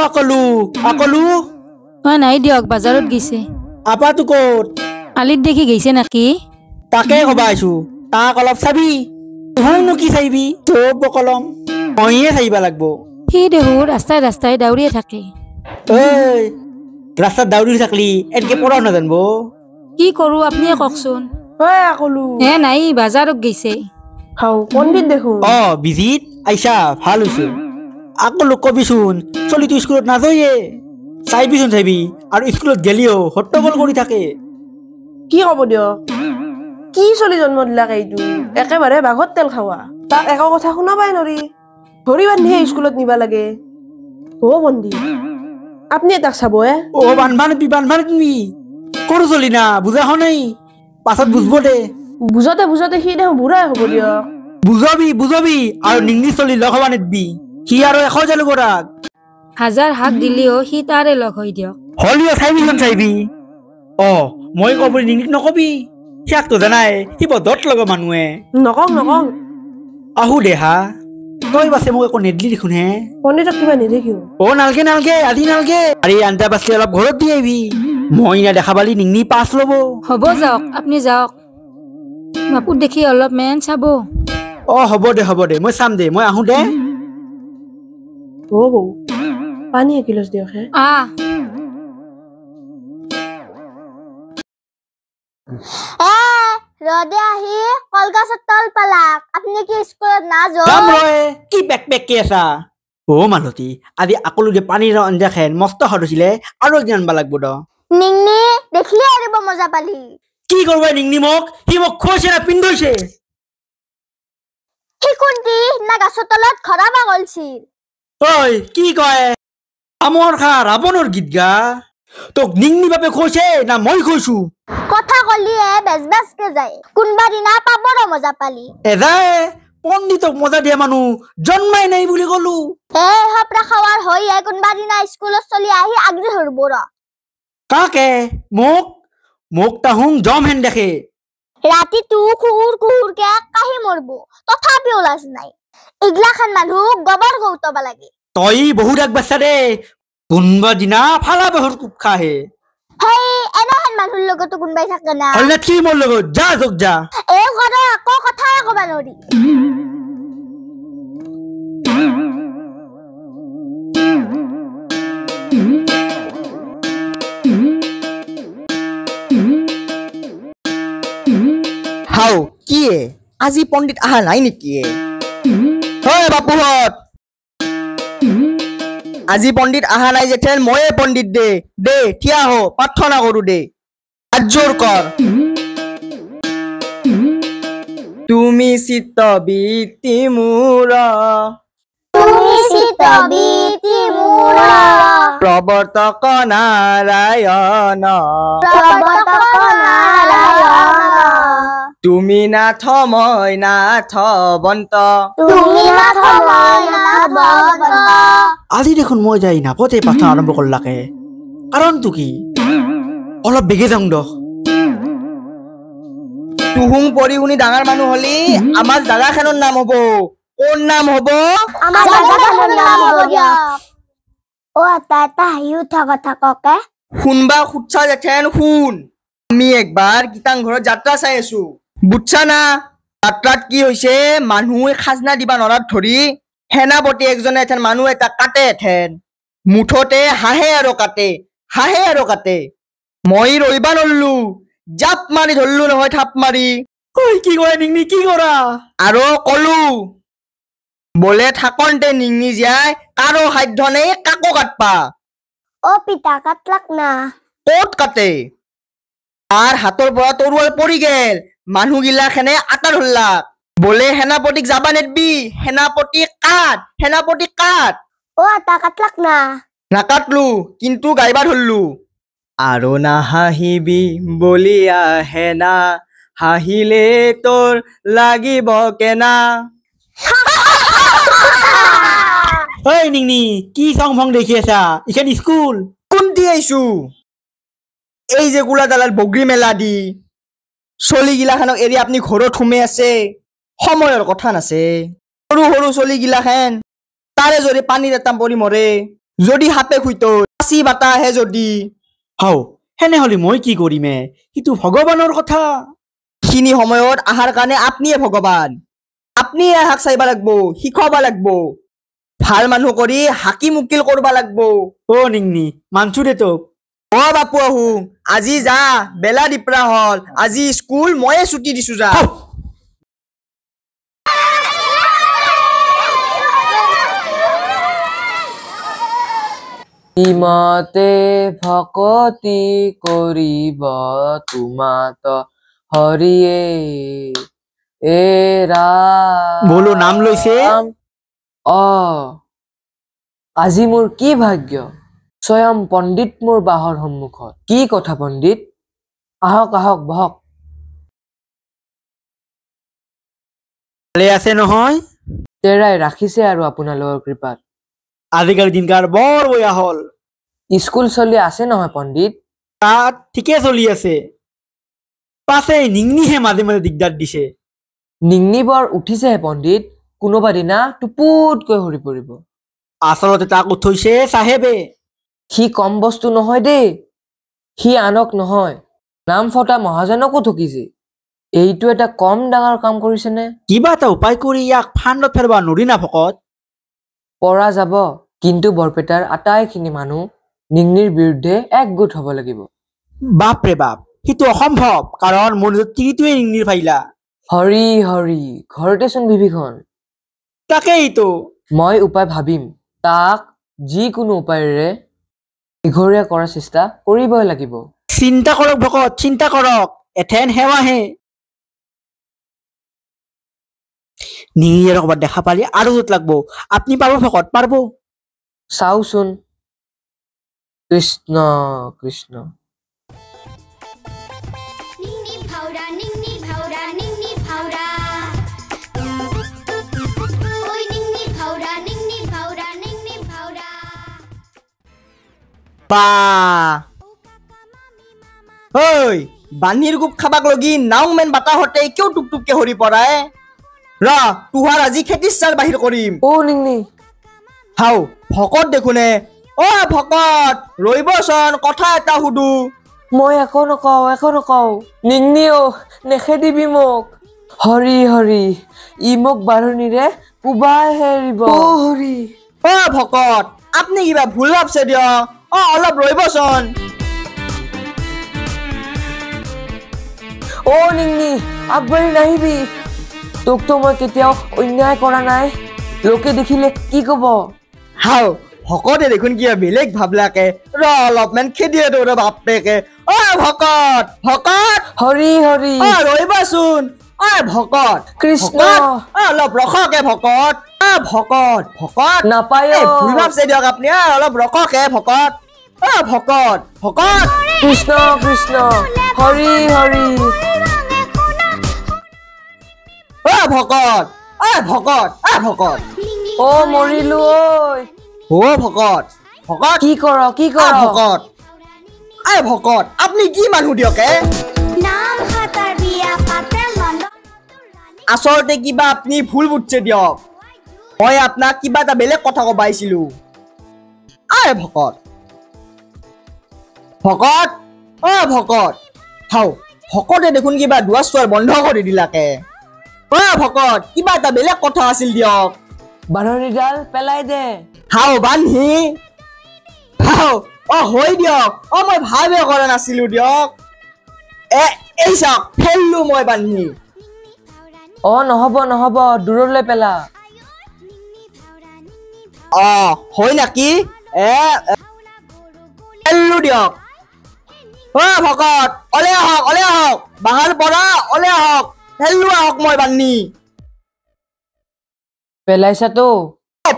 আকলু আকলু নাই দিয়ক বাজাৰত গৈছে আপাটো ক'ত আলিত দেখি গৈছে নাকি তাকে কবা আইছো তাক অলপ চাবি তুহনো কি চাইবি চব কলম মইয়ে চাইবা লাগব সি দেহু ৰাস্তাই ৰাস্তাই দাউৰিয়ে থাকে ঐ ৰাস্তাত দাউৰি থাকলি এনেকে পঢ়াও নাজানব কি কৰো আপুনিয়ে কওকচোন হয় আকলু নাই বাজাৰত গৈছে হাও পণ্ডিত দেখোন বিজিত আইছা ভাল হৈছে আকলুক কবিচোন চলিটো স্কুলত নাযায়ে চাইবিচোন চাইবি আৰু স্কুলত গেলিও হট্টগোল কৰি থাকে কি কব দিয়ক কি চলি জন্ম দিলাক এইটো একেবাৰে বাঘত তেল খাৱা তাক একো কথা শুনাবাই নৰি ধৰি বান্ধিহে স্কুলত নিবা লাগে অ পণ্ডিত আপনি তাক চাব বান্ধবা নিবি কৰো চলি না বুজা হ নাই পাছত বুজব দে বুজতে বুজতে সি দেখোন বুঢ়াই হব দিয়ক বুজবি আৰু নিংনি চলি লগ হবা নিদবি সি আৰু এশ জালু কৰাক হাজাৰ হাক দিলেও সি তাৰে লগ হৈ দিয়ক হলিও চাইবিচোন চাইবি মই কব নিংনিক নকবি সিয়াকতো জানাই সি বদত লগ মানুহে নকং আহো দেহা তই বাছে মোক একো নেদলি দেখোন হে পণ্ডিতক কিবা নেদেখিও নালগে আজি নালগে আৰে আঞ্জা বাচলি অলপ ঘৰত দি আহিবি মই না দেখা পালি নিংনি পাছ লব হ'ব যাওক আপুনি যাওক বাপুত দেখি অলপ মেন চাব হ'ব দে মই চাম দে মই আহো দে বৌ পানী এগিলাচ দিয়ক হে ৰদে আহি কলগছৰ তল পালাক আপুনি কি স্কুলত না কি বেক কে আছা মালতী আজি আকলো যে পানীৰ আঞ্জা খেন মস্ত সৰুছিলে আৰু একদিন আনবা লাগব দ নিংনি দেখিলে আৰিব মজা পালি কি কৰবা নিংনি মোক সি মোক খোৱাইছে না পিন্ধৈছে সি কোনটি না গাছৰ তলত খৰাবা গলছিল কি কয় আমৰ খা ৰাৱণৰ গীত গা তোক নিংনি বাপে খোৱাইছে না মই খোৱাইছো কথা কলিয়ে বেজকে যায় কোনবা দিনা পাবৰ মজা পালি এদাই পণ্ডিতক মজা দিয়া মানুহ জন্মাই নাই বুলি কলো হপৰা খাৱাৰ হৈ কোনবা দিনা স্কুলত চলি আহি আগৰি ধৰব কাকে মোক তাহুং জম হেন দেখে ৰাতি তু কুহুৰকে কাহি মৰব তথাপিও লাজ নাই ইগলাখান মানুহ গবৰ গৌতবা লাগে তই বহুত আগবাচ্ছা দে কোনবা দিনা ফালা বহৰ কুপ খাহে এনেহেন মানুহৰ লগতো কোনবাই থাকে না কি মোৰ লগত যা যোগ যা ঘৰে আকৌ কথাই কবা নৰি হাও কি আজি পণ্ডিত আহা নাই নেকি বাপুহত আজি পণ্ডিত আহা নাই যেথেন ময়ে পণ্ডিত দে থিয়া হো প্ৰাৰ্থনা কৰো দে আজোৰ কৰ তুমি চিত্তবৃত্তি মোৰ প্ৰৱৰ্তক নাৰায়ণ তুমি নাথ মই নাথ বন্ত আজি দেখোন মই যাই নাপতে প্ৰাৰ্থনা আৰম্ভ কৰলাকে কাৰণটো কি অলপ বেগে যাওঁ দহ তুহুং পঢ়ি শুনি ডাঙৰ মানুহ হলি আমাৰ জাগাখনৰ নাম হব কোন নাম হব শুনবা খুটছা যেথেন শুন আমি একবাৰ গীতাং ঘৰত যাত্ৰা চাই আছো বুজছা না যাত্ৰাত কি হৈছে মানুহে খাজনা দিবা নৰাত ধৰি সেনাপতি একজনে এথেন মানুহ এটা কাটে এথেন মুঠতে হাঁহে আৰু কাটে মই ৰৈবা নৰলো জাপ মাৰি ধৰলো নহয় থাপ মাৰি কি কৰে নিংনি কি কৰা আৰু কলো বোলে থাকনতে নিংনি যায় কাৰো সাধ্য নেই কাকো কাটপা পিতা কাটলাক না ক'ত কাটে তাৰ হাতৰ পৰা তৰুৱাল পৰি গেল মানুহগিলাখনে আটা ধৰলাক বোলে সেনাপতিক যাবা নেদবি সেনাপতি কাট তা কাটলাক না নাকাটলো কিন্তু গাইবা ধৰলো আৰু নাহাঁহিবি বলিয়া হেনা হাঁহিলে তোৰ লাগিব কেনা নিংনি কি চং ভং দেখি আছা ইখান স্কুল কোনটি আইছো এই যে গোলা দালাল বগৰী মেলা দি চলিগিলাখানক এৰি আপুনি ঘৰত সোমাই আছে সময়ৰ কথা নাছে সৰু সৰু চলিগিলাখান তাৰে যদি পানীৰ এটা পৰি মৰে যদি সাপে খুইতো কাচি বাটা আহে যদি হাও হেনে হলে মই কি কৰিমে সিটো ভগৱানৰ কথা খিনি সময়ত আহাৰ কাৰণে আপনিয়ে ভগৱান আপনিয়ে হাক চাইবা লাগব শিকাবা লাগব ভাল মানুহ কৰি হাকি মুকিল কৰবা লাগব অ নিংনি মানছো দে তোক অ বাপু আহো আজি যা বেলা দিপৰা হল আজি স্কুল ময়ে ছুটি দিছো যা হাও। ইমতে ভকতি কৰিব তোমাত হৰিয়ে এৰা বলো নাম লৈছে আজি মোৰ কি ভাগ্য স্বয়ং পণ্ডিত মোৰ বাহৰ সন্মুখত কি কথা পণ্ডিত আহক আহক বহক ভালে আছে নহয় তেৰাই ৰাখিছে আৰু আপোনালোকৰ কৃপাত আজিকালি দিনকাল বৰ বেয়া হল স্কুল চলি আছে নহয় পণ্ডিত তাত ঠিকে চলি আছে পাছে নিংনিহে মাজে মাজে দিগদাৰ দিছে নিংনি বৰ উঠিছেহে পণ্ডিত কোনোবা দিনা টুপুতকৈ সৰি পৰিব আচলতে তাক উঠৈছে চাহেবে সি কম বস্তু নহয় দেই সি আনক নহয় নাম ফটা মহাজনকো ঠকিছে এইটো এটা কম ডাঙৰ কাম কৰিছেনে কিবা এটা উপায় কৰি ইয়াক ফাণ্ডত ফেৰবা নৰি না ভকত পৰা যাব কিন্তু বৰপেটাৰ আটাইখিনি মানুহ নিংনিৰ বিৰুদ্ধে একগোট হ'ব লাগিব বাপৰে বাপ সিটো অসম্ভৱ কাৰণ মোৰ নিজৰ তিৰিটোৱে নিংনিৰ ফাইলা হৰি হৰি ঘৰতেচোন বিভীষণ তাকেইতো মই উপায় ভাবিম তাক যিকোনো উপায়েৰে দীঘলীয়া কৰাৰ চেষ্টা কৰিবই লাগিব চিন্তা কৰক ভকত চিন্তা কৰক এথেন সেৱাহে নিংনিৰ ক'ৰবাত দেখা পালে আৰু য'ত লাগব আপুনি পাব ভকত পাৰব চাওচোন কৃষ্ণ কৃষ্ণ নিংনি ভাউৰা নিংনি ভাউৰা নিংনি ভাউৰা ঐ নিংনি ভাউৰা নিংনি ভাউৰা নিংনি ভাউৰা বা ঐ বানীৰ গুপ খাবাক লগি নাও মেন বাটাহতে কিয় টুকটুককে হৰি পৰাই ৰ তোহাৰ আজি খেতিৰ চাৰ বাহিৰ কৰিম নিংনি হাও ভকত দেখোনে অ ভকত ৰৈবচোন কথা এটা সুধো মই একো নকওঁ নিংনিও নেখেদিবি মোক হৰি হৰি ই মোক বাঢ়নিৰে কোবাইহে এৰিব হৰি অ ভকত আপুনি কিবা ভুল ভাবছে দিয়ক অলপ ৰৈবচোন নিংনি আগবাঢ়ি নাহিবি তোকতো মই কেতিয়াও অন্যায় কৰা নাই লোকে দেখিলে কি কব হাও ভকতে দেখোন কিয় বেলেগ ভাবলাকে ৰ অলপমান খেদিয়ে তোৰ বাপেকে ভকত ভকত হৰি হৰি ৰৈবাচোন ভকত কৃষ্ণ অলপ ৰখকে ভকত ভকত ভকত নাপায় ভুল ভাবছে দিয়ক আপুনি অলপ ৰখকে ভকত ভকত ভকত কৃষ্ণ কৃষ্ণ হৰি হৰি ভকত ভকত ভকত মৰিলো ভকত ভকত কি কৰ ভকত ভকত আপুনি কি মানুহ দিয়কে নাম হাতাৰ বিয়া পাতে লণ্ডন আচলতে কিবা আপুনি ভুল বুজিছে দিয়ক মই আপোনাক কিবা এটা বেলেগ কথা কব আহিছিলো ভকত ভকত ভকত হাও ভকতে দেখোন কিবা দুৱাৰ চোৱাৰ বন্ধ কৰি দিলাকে ভকত কিবা এটা বেলেগ কথা আছিল দিয়ক বাঢ়নিডাল পেলাই দে হাও বান্ধি হাও হৈ দিয়ক মই ভাবে কৰা নাছিলো দিয়ক এই চাওক ফেললো মই বান্ধি নহব দূৰলৈ পেলা হয় নাকি ফেললো দিয়ক ভকত অলে আহক বাহাৰ পৰা অলে আহক ফেললো আহক মই বান্ধি পেলাইছাতো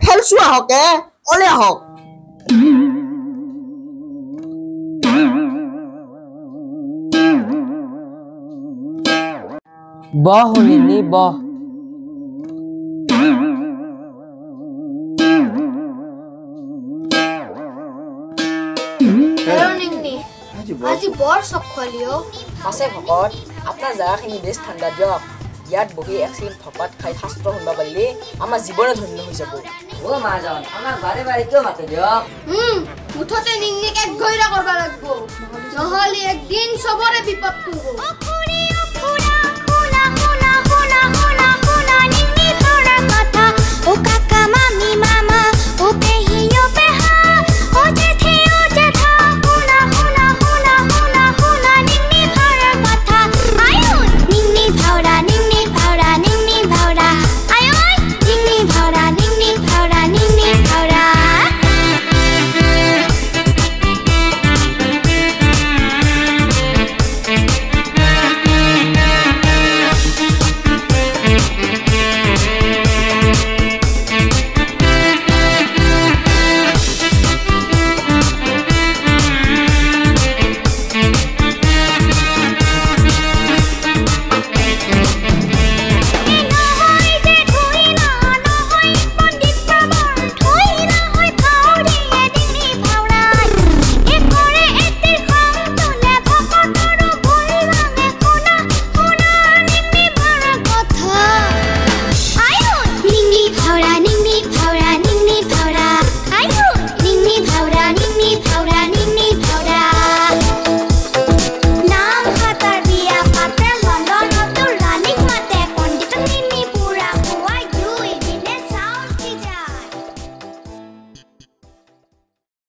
ফেলছো আহকে অলে আহক বহ নিনি বহ আজি বৰ চক খোৱালি আছে ভকত আপোনাৰ জাগাখিনি বেছ ঠাণ্ডা দিয়ক ইয়াত বহি এক ছিন থপাত খাই শাস্ত্ৰ শুনবা পাৰিলে আমাৰ জীৱনে ধন্য হৈ যাব ও মাজন আমাক বাৰে বাৰে কিয় মাতে দিয়ক মুঠতে নিন্নিক এক গইৰা কৰবা লাগব নহলে একদিন সবৰে বিপদ কৰিব